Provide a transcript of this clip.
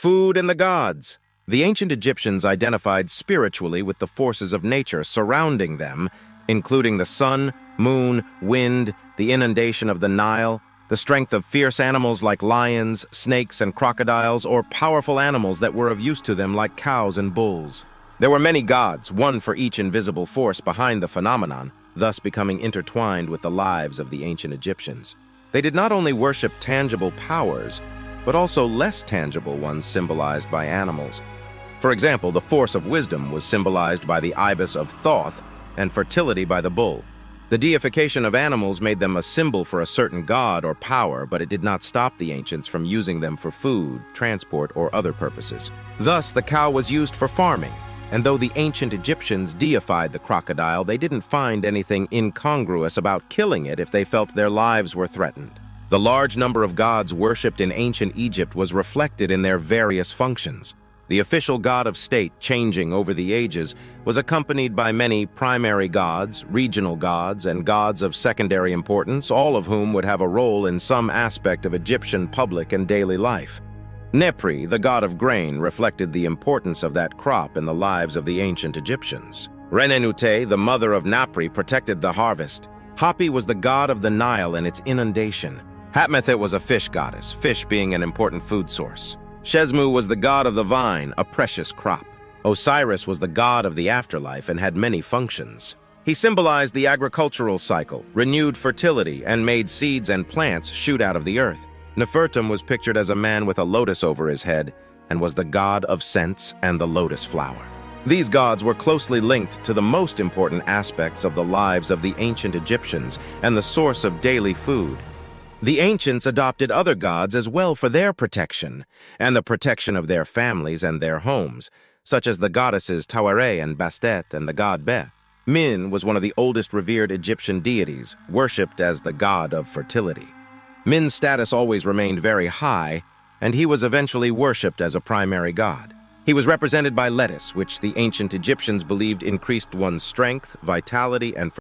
Food and the gods. The ancient Egyptians identified spiritually with the forces of nature surrounding them, including the sun, moon, wind, the inundation of the Nile, the strength of fierce animals like lions, snakes, and crocodiles, or powerful animals that were of use to them like cows and bulls. There were many gods, one for each invisible force behind the phenomenon, thus becoming intertwined with the lives of the ancient Egyptians. They did not only worship tangible powers, but also less tangible ones symbolized by animals. For example, the force of wisdom was symbolized by the ibis of Thoth and fertility by the bull. The deification of animals made them a symbol for a certain god or power, but it did not stop the ancients from using them for food, transport, or other purposes. Thus, the cow was used for farming, and though the ancient Egyptians deified the crocodile, they didn't find anything incongruous about killing it if they felt their lives were threatened. The large number of gods worshipped in ancient Egypt was reflected in their various functions. The official god of state, changing over the ages, was accompanied by many primary gods, regional gods, and gods of secondary importance, all of whom would have a role in some aspect of Egyptian public and daily life. Nepri, the god of grain, reflected the importance of that crop in the lives of the ancient Egyptians. Renenute, the mother of Napri, protected the harvest. Hapi was the god of the Nile and its inundation. Hatmethit was a fish goddess, fish being an important food source. Shesmu was the god of the vine, a precious crop. Osiris was the god of the afterlife and had many functions. He symbolized the agricultural cycle, renewed fertility, and made seeds and plants shoot out of the earth. Nefertum was pictured as a man with a lotus over his head and was the god of scents and the lotus flower. These gods were closely linked to the most important aspects of the lives of the ancient Egyptians and the source of daily food. The ancients adopted other gods as well for their protection and the protection of their families and their homes, such as the goddesses Tawere and Bastet and the god Be. Min was one of the oldest revered Egyptian deities, worshipped as the god of fertility. Min's status always remained very high, and he was eventually worshipped as a primary god. He was represented by lettuce, which the ancient Egyptians believed increased one's strength, vitality, and